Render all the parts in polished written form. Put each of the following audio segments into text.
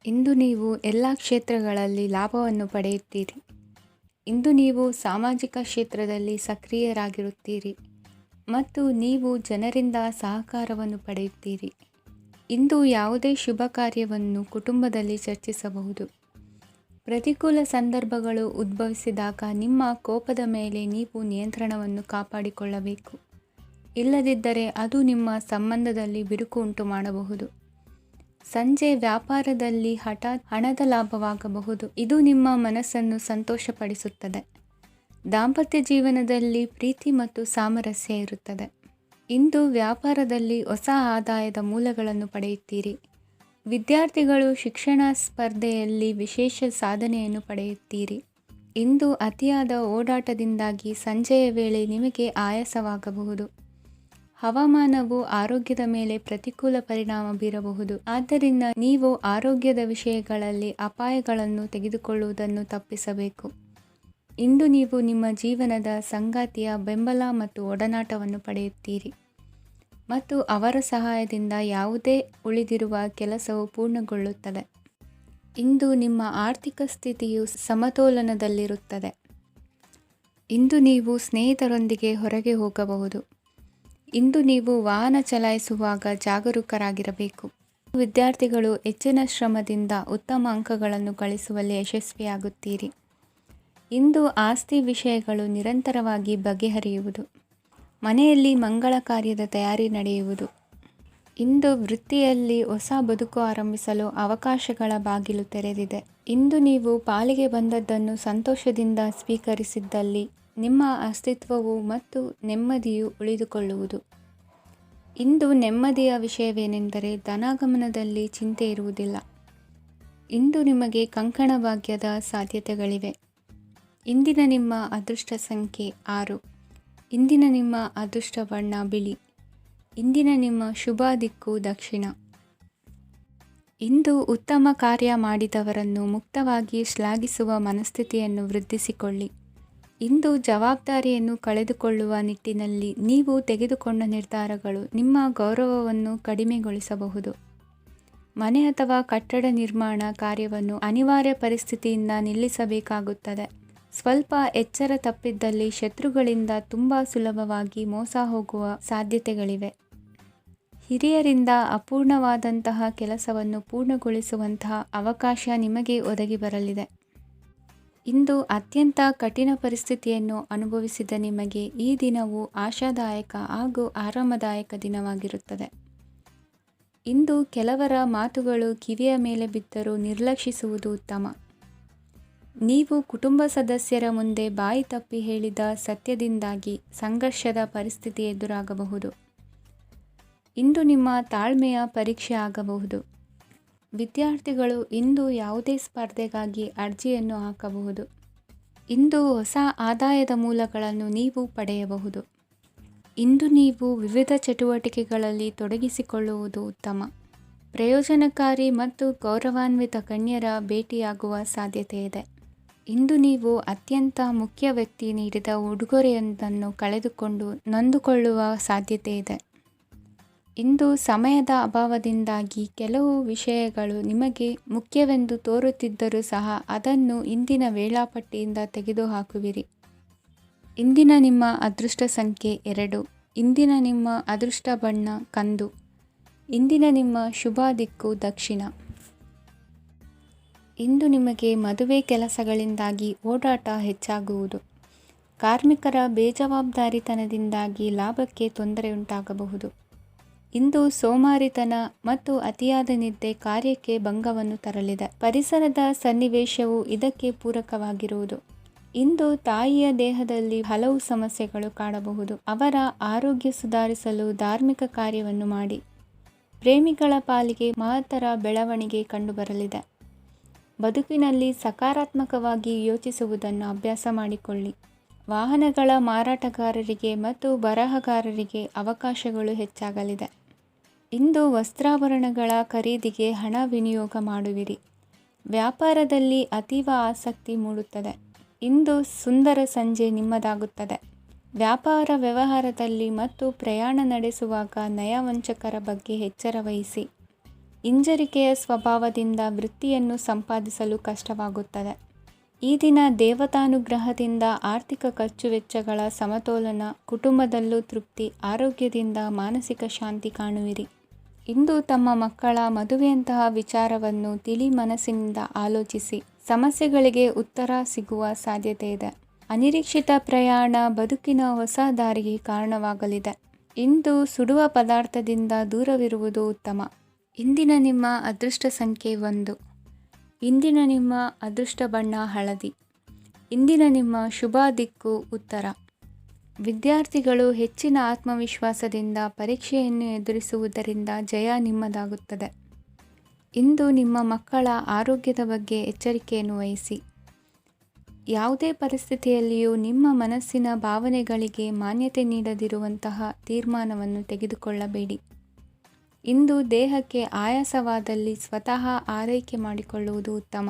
ಇಂದು ನೀವು ಎಲ್ಲ ಕ್ಷೇತ್ರಗಳಲ್ಲಿ ಲಾಭವನ್ನು ಪಡೆಯುತ್ತೀರಿ. ಇಂದು ನೀವು ಸಾಮಾಜಿಕ ಕ್ಷೇತ್ರದಲ್ಲಿ ಸಕ್ರಿಯರಾಗಿರುತ್ತೀರಿ ಮತ್ತು ನೀವು ಜನರಿಂದ ಸಹಕಾರವನ್ನು ಪಡೆಯುತ್ತೀರಿ. ಇಂದು ಯಾವುದೇ ಶುಭ ಕಾರ್ಯವನ್ನು ಕುಟುಂಬದಲ್ಲಿ ಚರ್ಚಿಸಬಹುದು. ಪ್ರತಿಕೂಲ ಸಂದರ್ಭಗಳು ಉದ್ಭವಿಸಿದಾಗ ನಿಮ್ಮ ಕೋಪದ ಮೇಲೆ ನೀವು ನಿಯಂತ್ರಣವನ್ನು ಕಾಪಾಡಿಕೊಳ್ಳಬೇಕು. ಇಲ್ಲದಿದ್ದರೆ ಅದು ನಿಮ್ಮ ಸಂಬಂಧದಲ್ಲಿ ಬಿರುಕು ಉಂಟು ಮಾಡಬಹುದು. ಸಂಜೆ ವ್ಯಾಪಾರದಲ್ಲಿ ಹಠಾತ್ ಹಣದ ಲಾಭವಾಗಬಹುದು. ಇದು ನಿಮ್ಮ ಮನಸ್ಸನ್ನು ಸಂತೋಷಪಡಿಸುತ್ತದೆ. ದಾಂಪತ್ಯ ಜೀವನದಲ್ಲಿ ಪ್ರೀತಿ ಮತ್ತು ಸಾಮರಸ್ಯ ಇರುತ್ತದೆ. ಇಂದು ವ್ಯಾಪಾರದಲ್ಲಿ ಹೊಸ ಆದಾಯದ ಮೂಲಗಳನ್ನು ಪಡೆಯುತ್ತೀರಿ. ವಿದ್ಯಾರ್ಥಿಗಳು ಶಿಕ್ಷಣ ಸ್ಪರ್ಧೆಯಲ್ಲಿ ವಿಶೇಷ ಸಾಧನೆಯನ್ನು ಪಡೆಯುತ್ತೀರಿ. ಇಂದು ಅತಿಯಾದ ಓಡಾಟದಿಂದಾಗಿ ಸಂಜೆಯ ವೇಳೆ ನಿಮಗೆ ಆಯಾಸವಾಗಬಹುದು. ಹವಾಮಾನವು ಆರೋಗ್ಯದ ಮೇಲೆ ಪ್ರತಿಕೂಲ ಪರಿಣಾಮ ಬೀರಬಹುದು. ಆದ್ದರಿಂದ ನೀವು ಆರೋಗ್ಯದ ವಿಷಯಗಳಲ್ಲಿ ಅಪಾಯಗಳನ್ನು ತೆಗೆದುಕೊಳ್ಳುವುದನ್ನು ತಪ್ಪಿಸಬೇಕು. ಇಂದು ನೀವು ನಿಮ್ಮ ಜೀವನದ ಸಂಗಾತಿಯ ಬೆಂಬಲ ಮತ್ತು ಒಡನಾಟವನ್ನು ಪಡೆಯುತ್ತೀರಿ ಮತ್ತು ಅವರ ಸಹಾಯದಿಂದ ಯಾವುದೇ ಉಳಿದಿರುವ ಕೆಲಸವು ಪೂರ್ಣಗೊಳ್ಳುತ್ತದೆ. ಇಂದು ನಿಮ್ಮ ಆರ್ಥಿಕ ಸ್ಥಿತಿಯು ಸಮತೋಲನದಲ್ಲಿರುತ್ತದೆ. ಇಂದು ನೀವು ಸ್ನೇಹಿತರೊಂದಿಗೆ ಹೊರಗೆ ಹೋಗಬಹುದು. ಇಂದು ನೀವು ವಾಹನ ಚಲಾಯಿಸುವಾಗ ಜಾಗರೂಕರಾಗಿರಬೇಕು. ವಿದ್ಯಾರ್ಥಿಗಳು ಹೆಚ್ಚಿನ ಶ್ರಮದಿಂದ ಉತ್ತಮ ಅಂಕಗಳನ್ನು ಗಳಿಸುವಲ್ಲಿ ಯಶಸ್ವಿಯಾಗುತ್ತೀರಿ. ಇಂದು ಆಸ್ತಿ ವಿಷಯಗಳು ನಿರಂತರವಾಗಿ ಬಗೆಹರಿಯುವುದು. ಮನೆಯಲ್ಲಿ ಮಂಗಳ ಕಾರ್ಯದ ತಯಾರಿ ನಡೆಯುವುದು. ಇಂದು ವೃತ್ತಿಯಲ್ಲಿ ಹೊಸ ಬದುಕು ಆರಂಭಿಸಲು ಅವಕಾಶಗಳ ಬಾಗಿಲು ತೆರೆದಿದೆ. ಇಂದು ನೀವು ಪಾಲಿಗೆ ಬಂದದ್ದನ್ನು ಸಂತೋಷದಿಂದ ಸ್ವೀಕರಿಸಿದ್ದಲ್ಲಿ ನಿಮ್ಮ ಅಸ್ತಿತ್ವವು ಮತ್ತು ನೆಮ್ಮದಿಯು ಉಳಿದುಕೊಳ್ಳುವುದು. ಇಂದು ನೆಮ್ಮದಿಯ ವಿಷಯವೇನೆಂದರೆ ಧನಾಗಮನದಲ್ಲಿ ಚಿಂತೆ ಇರುವುದಿಲ್ಲ. ಇಂದು ನಿಮಗೆ ಕಂಕಣ ಭಾಗ್ಯದ ಸಾಧ್ಯತೆಗಳಿವೆ. ಇಂದಿನ ನಿಮ್ಮ ಅದೃಷ್ಟ ಸಂಖ್ಯೆ 6. ಇಂದಿನ ನಿಮ್ಮ ಅದೃಷ್ಟ ಬಣ್ಣ ಬಿಳಿ. ಇಂದಿನ ನಿಮ್ಮ ಶುಭ ದಿಕ್ಕು ದಕ್ಷಿಣ. ಇಂದು ಉತ್ತಮ ಕಾರ್ಯ ಮಾಡಿದವರನ್ನು ಮುಕ್ತವಾಗಿ ಶ್ಲಾಘಿಸುವ ಮನಸ್ಥಿತಿಯನ್ನು ವೃದ್ಧಿಸಿಕೊಳ್ಳಿ. ಇಂದು ಜವಾಬ್ದಾರಿಯನ್ನು ಕಳೆದುಕೊಳ್ಳುವ ನಿಟ್ಟಿನಲ್ಲಿ ನೀವು ತೆಗೆದುಕೊಂಡ ನಿರ್ಧಾರಗಳು ನಿಮ್ಮ ಗೌರವವನ್ನು ಕಡಿಮೆಗೊಳಿಸಬಹುದು. ಮನೆ ಅಥವಾ ಕಟ್ಟಡ ನಿರ್ಮಾಣ ಕಾರ್ಯವನ್ನು ಅನಿವಾರ್ಯ ಪರಿಸ್ಥಿತಿಯಿಂದ ನಿಲ್ಲಿಸಬೇಕಾಗುತ್ತದೆ. ಸ್ವಲ್ಪ ಎಚ್ಚರ ತಪ್ಪಿದ್ದಲ್ಲಿ ಶತ್ರುಗಳಿಂದ ತುಂಬ ಸುಲಭವಾಗಿ ಮೋಸ ಹೋಗುವ ಸಾಧ್ಯತೆಗಳಿವೆ. ಹಿರಿಯರಿಂದ ಅಪೂರ್ಣವಾದಂತಹ ಕೆಲಸವನ್ನು ಪೂರ್ಣಗೊಳಿಸುವಂತಹ ಅವಕಾಶ ನಿಮಗೆ ಒದಗಿ ಬರಲಿದೆ. ಇಂದು ಅತ್ಯಂತ ಕಠಿಣ ಪರಿಸ್ಥಿತಿಯನ್ನು ಅನುಭವಿಸಿದ ನಿಮಗೆ ಈ ದಿನವು ಆಶಾದಾಯಕ ಹಾಗೂ ಆರಾಮದಾಯಕ ದಿನವಾಗಿರುತ್ತದೆ. ಇಂದು ಕೆಲವರ ಮಾತುಗಳು ಕಿವಿಯ ಮೇಲೆ ಬಿದ್ದರೂ ನಿರ್ಲಕ್ಷಿಸುವುದು ಉತ್ತಮ. ನೀವು ಕುಟುಂಬ ಸದಸ್ಯರ ಮುಂದೆ ಬಾಯಿ ತಪ್ಪಿ ಹೇಳಿದ ಸತ್ಯದಿಂದಾಗಿ ಸಂಘರ್ಷದ ಪರಿಸ್ಥಿತಿ ಎದುರಾಗಬಹುದು. ಇಂದು ನಿಮ್ಮ ತಾಳ್ಮೆಯ ಪರೀಕ್ಷೆ ಆಗಬಹುದು. ವಿದ್ಯಾರ್ಥಿಗಳು ಇಂದು ಯಾವುದೇ ಸ್ಪರ್ಧೆಗಾಗಿ ಅರ್ಜಿಯನ್ನು ಹಾಕಬಹುದು. ಇಂದು ಹೊಸ ಆದಾಯದ ಮೂಲಗಳನ್ನು ನೀವು ಪಡೆಯಬಹುದು. ಇಂದು ನೀವು ವಿವಿಧ ಚಟುವಟಿಕೆಗಳಲ್ಲಿ ತೊಡಗಿಸಿಕೊಳ್ಳುವುದು ಉತ್ತಮ. ಪ್ರಯೋಜನಕಾರಿ ಮತ್ತು ಗೌರವಾನ್ವಿತ ಗಣ್ಯರ ಭೇಟಿಯಾಗುವ ಸಾಧ್ಯತೆಯಿದೆ. ಇಂದು ನೀವು ಅತ್ಯಂತ ಮುಖ್ಯ ವ್ಯಕ್ತಿ ನೀಡಿದ ಉಡುಗೊರೆಯೊಂದನ್ನು ಕಳೆದುಕೊಂಡು ನೊಂದುಕೊಳ್ಳುವ ಸಾಧ್ಯತೆಯಿದೆ. ಇಂದು ಸಮಯದ ಅಭಾವದಿಂದಾಗಿ ಕೆಲವು ವಿಷಯಗಳು ನಿಮಗೆ ಮುಖ್ಯವೆಂದು ತೋರುತ್ತಿದ್ದರೂ ಸಹ ಅದನ್ನು ಇಂದಿನ ವೇಳಾಪಟ್ಟಿಯಿಂದ ತೆಗೆದುಹಾಕುವಿರಿ. ಇಂದಿನ ನಿಮ್ಮ ಅದೃಷ್ಟ ಸಂಖ್ಯೆ 2. ಇಂದಿನ ನಿಮ್ಮ ಅದೃಷ್ಟ ಬಣ್ಣ ಕಂದು. ಇಂದಿನ ನಿಮ್ಮ ಶುಭ ದಿಕ್ಕು ದಕ್ಷಿಣ. ಇಂದು ನಿಮಗೆ ಮದುವೆ ಕೆಲಸಗಳಿಂದಾಗಿ ಓಡಾಟ ಹೆಚ್ಚಾಗುವುದು. ಕಾರ್ಮಿಕರ ಬೇಜವಾಬ್ದಾರಿತನದಿಂದಾಗಿ ಲಾಭಕ್ಕೆ ತೊಂದರೆಯುಂಟಾಗಬಹುದು. ಇಂದು ಸೋಮಾರಿತನ ಮತ್ತು ಅತಿಯಾದ ನಿದ್ದೆ ಕಾರ್ಯಕ್ಕೆ ಭಂಗವನ್ನು ತರಲಿದೆ. ಪರಿಸರದ ಸನ್ನಿವೇಶವು ಇದಕ್ಕೆ ಪೂರಕವಾಗಿರುವುದು. ಇಂದು ತಾಯಿಯ ದೇಹದಲ್ಲಿ ಹಲವು ಸಮಸ್ಯೆಗಳು ಕಾಡಬಹುದು. ಅವರ ಆರೋಗ್ಯ ಸುಧಾರಿಸಲು ಧಾರ್ಮಿಕ ಕಾರ್ಯವನ್ನು ಮಾಡಿ. ಪ್ರೇಮಿಗಳ ಪಾಲಿಗೆ ಮಹತ್ತರ ಬೆಳವಣಿಗೆ ಕಂಡುಬರಲಿದೆ. ಬದುಕಿನಲ್ಲಿ ಸಕಾರಾತ್ಮಕವಾಗಿ ಯೋಚಿಸುವುದನ್ನು ಅಭ್ಯಾಸ ಮಾಡಿಕೊಳ್ಳಿ. ವಾಹನಗಳ ಮಾರಾಟಗಾರರಿಗೆ ಮತ್ತು ಬರಹಗಾರರಿಗೆ ಅವಕಾಶಗಳು ಹೆಚ್ಚಾಗಲಿದೆ. ಇಂದು ವಸ್ತ್ರಾಭರಣಗಳ ಖರೀದಿಗೆ ಹಣ ವಿನಿಯೋಗ ಮಾಡುವಿರಿ. ವ್ಯಾಪಾರದಲ್ಲಿ ಅತೀವ ಆಸಕ್ತಿ ಮೂಡುತ್ತದೆ. ಇಂದು ಸುಂದರ ಸಂಜೆ ನಿಮ್ಮದಾಗುತ್ತದೆ. ವ್ಯಾಪಾರ ವ್ಯವಹಾರದಲ್ಲಿ ಮತ್ತು ಪ್ರಯಾಣ ನಡೆಸುವಾಗ ನಯವಂಚಕರ ಬಗ್ಗೆ ಎಚ್ಚರ ವಹಿಸಿ. ಹಿಂಜರಿಕೆಯ ಸ್ವಭಾವದಿಂದ ವೃತ್ತಿಯನ್ನು ಸಂಪಾದಿಸಲು ಕಷ್ಟವಾಗುತ್ತದೆ. ಈ ದಿನ ದೇವತಾನುಗ್ರಹದಿಂದ ಆರ್ಥಿಕ ಖರ್ಚು ವೆಚ್ಚಗಳ ಸಮತೋಲನ, ಕುಟುಂಬದಲ್ಲೂ ತೃಪ್ತಿ, ಆರೋಗ್ಯದಿಂದ ಮಾನಸಿಕ ಶಾಂತಿ ಕಾಣುವಿರಿ. ಇಂದು ತಮ್ಮ ಮಕ್ಕಳ ಮದುವೆಯಂತಹ ವಿಚಾರವನ್ನು ತಿಳಿ ಮನಸ್ಸಿನಿಂದ ಆಲೋಚಿಸಿ ಸಮಸ್ಯೆಗಳಿಗೆ ಉತ್ತರ ಸಿಗುವ ಸಾಧ್ಯತೆ ಇದೆ. ಅನಿರೀಕ್ಷಿತ ಪ್ರಯಾಣ ಬದುಕಿನ ಹೊಸ ದಾರಿಗೆ ಕಾರಣವಾಗಲಿದೆ. ಇಂದು ಸುಡುವ ಪದಾರ್ಥದಿಂದ ದೂರವಿರುವುದು ಉತ್ತಮ. ಇಂದಿನ ನಿಮ್ಮ ಅದೃಷ್ಟ ಸಂಖ್ಯೆ 1. ಇಂದಿನ ನಿಮ್ಮ ಅದೃಷ್ಟ ಬಣ್ಣ ಹಳದಿ. ಇಂದಿನ ನಿಮ್ಮ ಶುಭ ದಿಕ್ಕು ಉತ್ತರ. ವಿದ್ಯಾರ್ಥಿಗಳು ಹೆಚ್ಚಿನ ಆತ್ಮವಿಶ್ವಾಸದಿಂದ ಪರೀಕ್ಷೆಯನ್ನು ಎದುರಿಸುವುದರಿಂದ ಜಯ ನಿಮ್ಮದಾಗುತ್ತದೆ. ಇಂದು ನಿಮ್ಮ ಮಕ್ಕಳ ಆರೋಗ್ಯದ ಬಗ್ಗೆ ಎಚ್ಚರಿಕೆಯನ್ನು ವಹಿಸಿ. ಯಾವುದೇ ಪರಿಸ್ಥಿತಿಯಲ್ಲಿಯೂ ನಿಮ್ಮ ಮನಸ್ಸಿನ ಭಾವನೆಗಳಿಗೆ ಮಾನ್ಯತೆ ನೀಡದಿರುವಂತಹ ತೀರ್ಮಾನವನ್ನು ತೆಗೆದುಕೊಳ್ಳಬೇಡಿ. ಇಂದು ದೇಹಕ್ಕೆ ಆಯಾಸವಾದಲ್ಲಿ ಸ್ವತಃ ಆರೈಕೆ ಮಾಡಿಕೊಳ್ಳುವುದು ಉತ್ತಮ.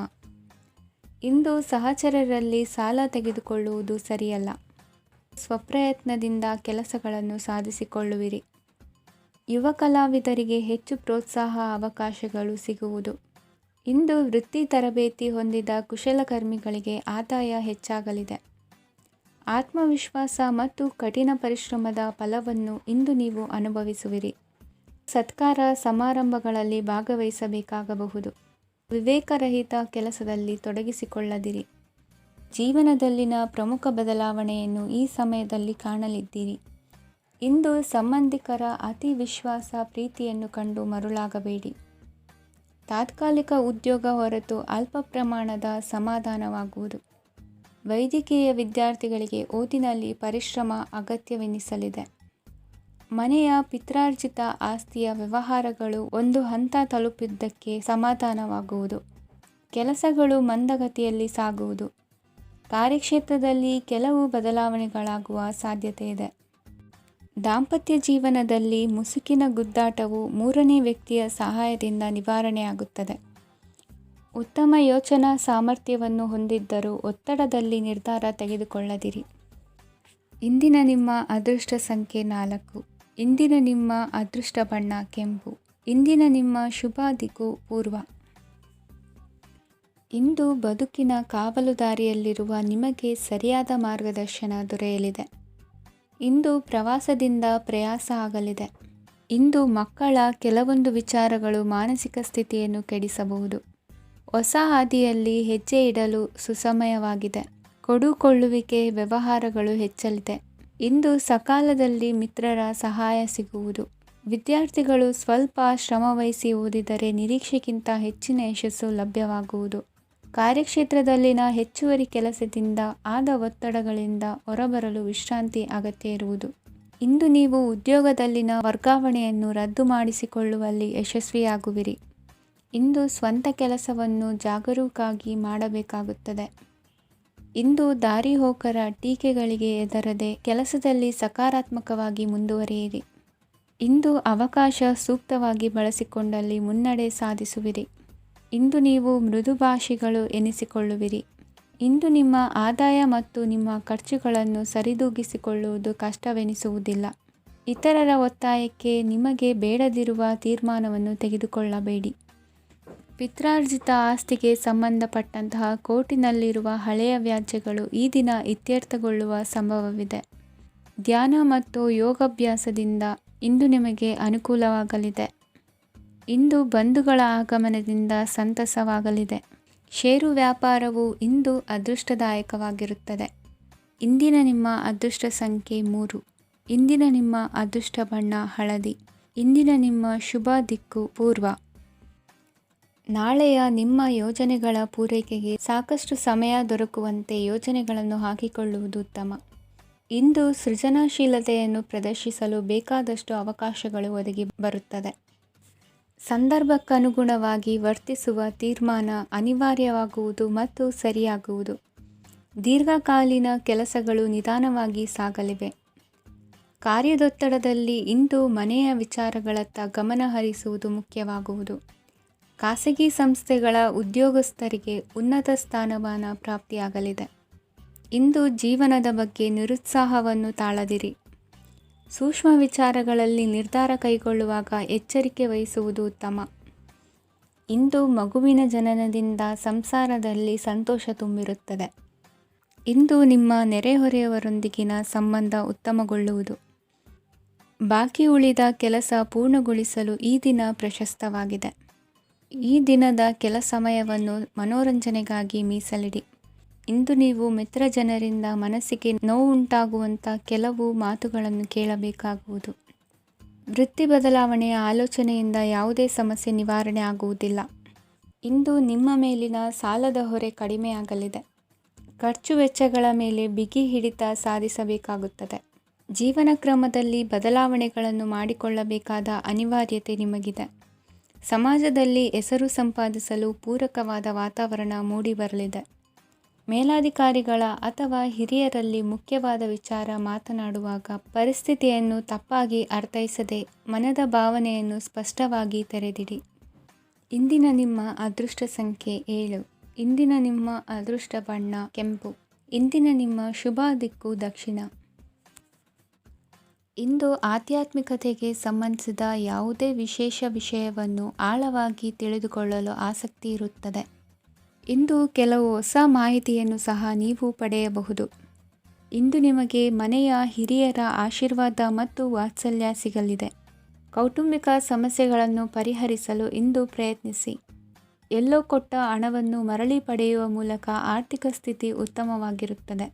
ಇಂದು ಸಹಚರರಲ್ಲಿ ಸಾಲ ತೆಗೆದುಕೊಳ್ಳುವುದು ಸರಿಯಲ್ಲ. ಸ್ವಪ್ರಯತ್ನದಿಂದ ಕೆಲಸಗಳನ್ನು ಸಾಧಿಸಿಕೊಳ್ಳುವಿರಿ. ಯುವ ಕಲಾವಿದರಿಗೆ ಹೆಚ್ಚು ಪ್ರೋತ್ಸಾಹ ಅವಕಾಶಗಳು ಸಿಗುವುದು. ಇಂದು ವೃತ್ತಿ ತರಬೇತಿ ಹೊಂದಿದ ಕುಶಲಕರ್ಮಿಗಳಿಗೆ ಆದಾಯ ಹೆಚ್ಚಾಗಲಿದೆ. ಆತ್ಮವಿಶ್ವಾಸ ಮತ್ತು ಕಠಿಣ ಪರಿಶ್ರಮದ ಫಲವನ್ನು ಇಂದು ನೀವು ಅನುಭವಿಸುವಿರಿ. ಸತ್ಕಾರ ಸಮಾರಂಭಗಳಲ್ಲಿ ಭಾಗವಹಿಸಬೇಕಾಗಬಹುದು. ವಿವೇಕರಹಿತ ಕೆಲಸದಲ್ಲಿ ತೊಡಗಿಸಿಕೊಳ್ಳದಿರಿ. ಜೀವನದಲ್ಲಿನ ಪ್ರಮುಖ ಬದಲಾವಣೆಯನ್ನು ಈ ಸಮಯದಲ್ಲಿ ಕಾಣಲಿದ್ದೀರಿ. ಇಂದು ಸಂಬಂಧಿಕರ ಅತಿ ವಿಶ್ವಾಸ ಪ್ರೀತಿಯನ್ನು ಕಂಡು ಮರುಳಾಗಬೇಡಿ. ತಾತ್ಕಾಲಿಕ ಉದ್ಯೋಗ ಹೊರತು ಅಲ್ಪ ಪ್ರಮಾಣದ ಸಮಾಧಾನವಾಗುವುದು. ವೈದ್ಯಕೀಯ ವಿದ್ಯಾರ್ಥಿಗಳಿಗೆ ಓದಿನಲ್ಲಿ ಪರಿಶ್ರಮ ಅಗತ್ಯವೆನಿಸಲಿದೆ. ಮನೆಯ ಪಿತ್ರಾರ್ಜಿತ ಆಸ್ತಿಯ ವ್ಯವಹಾರಗಳು ಒಂದು ಹಂತ ತಲುಪಿದ್ದಕ್ಕೆ ಸಮಾಧಾನವಾಗುವುದು. ಕೆಲಸಗಳು ಮಂದಗತಿಯಲ್ಲಿ ಸಾಗುವುದು. ಕಾರ್ಯಕ್ಷೇತ್ರದಲ್ಲಿ ಕೆಲವು ಬದಲಾವಣೆಗಳಾಗುವ ಸಾಧ್ಯತೆ ಇದೆ. ದಾಂಪತ್ಯ ಜೀವನದಲ್ಲಿ ಮುಸುಕಿನ ಗುದ್ದಾಟವು ಮೂರನೇ ವ್ಯಕ್ತಿಯ ಸಹಾಯದಿಂದ ನಿವಾರಣೆಯಾಗುತ್ತದೆ. ಉತ್ತಮ ಯೋಚನಾ ಸಾಮರ್ಥ್ಯವನ್ನು ಹೊಂದಿದ್ದರೂ ಒತ್ತಡದಲ್ಲಿ ನಿರ್ಧಾರ ತೆಗೆದುಕೊಳ್ಳದಿರಿ. ಇಂದಿನ ನಿಮ್ಮ ಅದೃಷ್ಟ ಸಂಖ್ಯೆ 4. ಇಂದಿನ ನಿಮ್ಮ ಅದೃಷ್ಟ ಬಣ್ಣ ಕೆಂಪು. ಇಂದಿನ ನಿಮ್ಮ ಶುಭ ದಿಕ್ಕು ಪೂರ್ವ. ಇಂದು ಬದುಕಿನ ಕಾವಲುದಾರಿಯಲ್ಲಿರುವ ನಿಮಗೆ ಸರಿಯಾದ ಮಾರ್ಗದರ್ಶನ ದೊರೆಯಲಿದೆ. ಇಂದು ಪ್ರವಾಸದಿಂದ ಪ್ರಯಾಸ ಆಗಲಿದೆ. ಇಂದು ಮಕ್ಕಳ ಕೆಲವೊಂದು ವಿಚಾರಗಳು ಮಾನಸಿಕ ಸ್ಥಿತಿಯನ್ನು ಕೆಡಿಸಬಹುದು. ಹೊಸ ಹಾದಿಯಲ್ಲಿ ಹೆಜ್ಜೆ ಇಡಲು ಸುಸಮಯವಾಗಿದೆ. ಕೊಡುಕೊಳ್ಳುವಿಕೆ ವ್ಯವಹಾರಗಳು ಹೆಚ್ಚಲಿದೆ. ಇಂದು ಸಕಾಲದಲ್ಲಿ ಮಿತ್ರರ ಸಹಾಯ ಸಿಗುವುದು. ವಿದ್ಯಾರ್ಥಿಗಳು ಸ್ವಲ್ಪ ಶ್ರಮವಹಿಸಿ ಓದಿದರೆ ನಿರೀಕ್ಷೆಗಿಂತ ಹೆಚ್ಚಿನ ಯಶಸ್ಸು ಲಭ್ಯವಾಗುವುದು. ಕಾರ್ಯಕ್ಷೇತ್ರದಲ್ಲಿನ ಹೆಚ್ಚುವರಿ ಕೆಲಸದಿಂದ ಆದ ಒತ್ತಡಗಳಿಂದ ಹೊರಬರಲು ವಿಶ್ರಾಂತಿ ಅಗತ್ಯ ಇರುವುದು. ಇಂದು ನೀವು ಉದ್ಯೋಗದಲ್ಲಿನ ವರ್ಗಾವಣೆಯನ್ನು ರದ್ದು ಮಾಡಿಸಿಕೊಳ್ಳುವಲ್ಲಿ ಯಶಸ್ವಿಯಾಗುವಿರಿ. ಇಂದು ಸ್ವಂತ ಕೆಲಸವನ್ನು ಜಾಗರೂಕರಾಗಿ ಮಾಡಬೇಕಾಗುತ್ತದೆ. ಇಂದು ದಾರಿಹೋಕರ ಟೀಕೆಗಳಿಗೆ ಹೆದರದೆ ಕೆಲಸದಲ್ಲಿ ಸಕಾರಾತ್ಮಕವಾಗಿ ಮುಂದುವರಿಯಿರಿ. ಇಂದು ಅವಕಾಶ ಸೂಕ್ತವಾಗಿ ಬಳಸಿಕೊಂಡಲ್ಲಿ ಮುನ್ನಡೆ ಸಾಧಿಸುವಿರಿ. ಇಂದು ನೀವು ಮೃದುಭಾಷಿಗಳು ಎನಿಸಿಕೊಳ್ಳುವಿರಿ. ಇಂದು ನಿಮ್ಮ ಆದಾಯ ಮತ್ತು ನಿಮ್ಮ ಖರ್ಚುಗಳನ್ನು ಸರಿದೂಗಿಸಿಕೊಳ್ಳುವುದು ಕಷ್ಟವೆನಿಸುವುದಿಲ್ಲ. ಇತರರ ಒತ್ತಾಯಕ್ಕೆ ನಿಮಗೆ ಬೇಡದಿರುವ ತೀರ್ಮಾನವನ್ನು ತೆಗೆದುಕೊಳ್ಳಬೇಡಿ. ಪಿತ್ರಾರ್ಜಿತ ಆಸ್ತಿಗೆ ಸಂಬಂಧಪಟ್ಟಂತಹ ಕೋರ್ಟಿನಲ್ಲಿರುವ ಹಳೆಯ ವ್ಯಾಜ್ಯಗಳು ಈ ದಿನ ಇತ್ಯರ್ಥಗೊಳ್ಳುವ ಸಂಭವವಿದೆ. ಧ್ಯಾನ ಮತ್ತು ಯೋಗಾಭ್ಯಾಸದಿಂದ ಇಂದು ನಿಮಗೆ ಅನುಕೂಲವಾಗಲಿದೆ. ಇಂದು ಬಂಧುಗಳ ಆಗಮನದಿಂದ ಸಂತಸವಾಗಲಿದೆ. ಷೇರು ವ್ಯಾಪಾರವು ಇಂದು ಅದೃಷ್ಟದಾಯಕವಾಗಿರುತ್ತದೆ. ಇಂದಿನ ನಿಮ್ಮ ಅದೃಷ್ಟ ಸಂಖ್ಯೆ 3. ಇಂದಿನ ನಿಮ್ಮ ಅದೃಷ್ಟ ಬಣ್ಣ ಹಳದಿ. ಇಂದಿನ ನಿಮ್ಮ ಶುಭ ದಿಕ್ಕು ಪೂರ್ವ. ನಾಳೆಯ ನಿಮ್ಮ ಯೋಜನೆಗಳ ಪೂರೈಕೆಗೆ ಸಾಕಷ್ಟು ಸಮಯ ದೊರಕುವಂತೆ ಯೋಜನೆಗಳನ್ನು ಹಾಕಿಕೊಳ್ಳುವುದು ಉತ್ತಮ. ಇಂದು ಸೃಜನಶೀಲತೆಯನ್ನು ಪ್ರದರ್ಶಿಸಲು ಬೇಕಾದಷ್ಟು ಅವಕಾಶಗಳು ಒದಗಿ ಬರುತ್ತದೆ. ಸಂದರ್ಭಕ್ಕನುಗುಣವಾಗಿ ವರ್ತಿಸುವ ತೀರ್ಮಾನ ಅನಿವಾರ್ಯವಾಗುವುದು ಮತ್ತು ಸರಿಯಾಗುವುದು. ದೀರ್ಘಕಾಲೀನ ಕೆಲಸಗಳು ನಿಧಾನವಾಗಿ ಸಾಗಲಿವೆ. ಕಾರ್ಯದೊತ್ತಡದಲ್ಲಿ ಇಂದು ಮನೆಯ ವಿಚಾರಗಳತ್ತ ಗಮನ ಹರಿಸುವುದು ಮುಖ್ಯವಾಗುವುದು. ಖಾಸಗಿ ಸಂಸ್ಥೆಗಳ ಉದ್ಯೋಗಸ್ಥರಿಗೆ ಉನ್ನತ ಸ್ಥಾನಮಾನ ಪ್ರಾಪ್ತಿಯಾಗಲಿದೆ. ಇಂದು ಜೀವನದ ಬಗ್ಗೆ ನಿರುತ್ಸಾಹವನ್ನು ತಾಳದಿರಿ. ಸೂಕ್ಷ್ಮ ವಿಚಾರಗಳಲ್ಲಿ ನಿರ್ಧಾರ ಕೈಗೊಳ್ಳುವಾಗ ಎಚ್ಚರಿಕೆ ವಹಿಸುವುದು ಉತ್ತಮ. ಇಂದು ಮಗುವಿನ ಜನನದಿಂದ ಸಂಸಾರದಲ್ಲಿ ಸಂತೋಷ ತುಂಬಿರುತ್ತದೆ. ಇಂದು ನಿಮ್ಮ ನೆರೆಹೊರೆಯವರೊಂದಿಗಿನ ಸಂಬಂಧ ಉತ್ತಮಗೊಳ್ಳುವುದು. ಬಾಕಿ ಉಳಿದ ಕೆಲಸ ಪೂರ್ಣಗೊಳಿಸಲು ಈ ದಿನ ಪ್ರಶಸ್ತವಾಗಿದೆ. ಈ ದಿನದ ಕೆಲ ಸಮಯವನ್ನು ಮನೋರಂಜನೆಗಾಗಿ ಮೀಸಲಿಡಿ. ಇಂದು ನೀವು ಮಿತ್ರ ಜನರಿಂದ ಮನಸ್ಸಿಗೆ ನೋವುಂಟಾಗುವಂಥ ಕೆಲವು ಮಾತುಗಳನ್ನು ಕೇಳಬೇಕಾಗುವುದು. ವೃತ್ತಿ ಬದಲಾವಣೆಯ ಆಲೋಚನೆಯಿಂದ ಯಾವುದೇ ಸಮಸ್ಯೆ ನಿವಾರಣೆ ಆಗುವುದಿಲ್ಲ. ಇಂದು ನಿಮ್ಮ ಮೇಲಿನ ಸಾಲದ ಹೊರೆ ಕಡಿಮೆಯಾಗಲಿದೆ. ಖರ್ಚು ವೆಚ್ಚಗಳ ಮೇಲೆ ಬಿಗಿ ಹಿಡಿತ ಸಾಧಿಸಬೇಕಾಗುತ್ತದೆ. ಜೀವನ ಕ್ರಮದಲ್ಲಿ ಬದಲಾವಣೆಗಳನ್ನು ಮಾಡಿಕೊಳ್ಳಬೇಕಾದ ಅನಿವಾರ್ಯತೆ ನಿಮಗಿದೆ. ಸಮಾಜದಲ್ಲಿ ಹೆಸರು ಸಂಪಾದಿಸಲು ಪೂರಕವಾದ ವಾತಾವರಣ ಮೂಡಿಬರಲಿದೆ. ಮೇಲಾಧಿಕಾರಿಗಳ ಅಥವಾ ಹಿರಿಯರಲ್ಲಿ ಮುಖ್ಯವಾದ ವಿಚಾರ ಮಾತನಾಡುವಾಗ ಪರಿಸ್ಥಿತಿಯನ್ನು ತಪ್ಪಾಗಿ ಅರ್ಥೈಸದೆ ಮನದ ಭಾವನೆಯನ್ನು ಸ್ಪಷ್ಟವಾಗಿ ತೆರೆದಿಡಿ. ಇಂದಿನ ನಿಮ್ಮ ಅದೃಷ್ಟ ಸಂಖ್ಯೆ 7. ಇಂದಿನ ನಿಮ್ಮ ಅದೃಷ್ಟ ಬಣ್ಣ ಕೆಂಪು. ಇಂದಿನ ನಿಮ್ಮ ಶುಭ ದಿಕ್ಕು ದಕ್ಷಿಣ. ಇಂದು ಆಧ್ಯಾತ್ಮಿಕತೆಗೆ ಸಂಬಂಧಿಸಿದ ಯಾವುದೇ ವಿಶೇಷ ವಿಷಯವನ್ನು ಆಳವಾಗಿ ತಿಳಿದುಕೊಳ್ಳಲು ಆಸಕ್ತಿ ಇರುತ್ತದೆ. ಇಂದು ಕೆಲವು ಹೊಸ ಮಾಹಿತಿಯನ್ನು ಸಹ ನೀವು ಪಡೆಯಬಹುದು. ಇಂದು ನಿಮಗೆ ಮನೆಯ ಹಿರಿಯರ ಆಶೀರ್ವಾದ ಮತ್ತು ವಾತ್ಸಲ್ಯ ಸಿಗಲಿದೆ. ಕೌಟುಂಬಿಕ ಸಮಸ್ಯೆಗಳನ್ನು ಪರಿಹರಿಸಲು ಇಂದು ಪ್ರಯತ್ನಿಸಿ. ಎಲ್ಲೋ ಕೊಟ್ಟ ಹಣವನ್ನು ಮರಳಿ ಪಡೆಯುವ ಮೂಲಕ ಆರ್ಥಿಕ ಸ್ಥಿತಿ ಉತ್ತಮವಾಗಿರುತ್ತದೆ.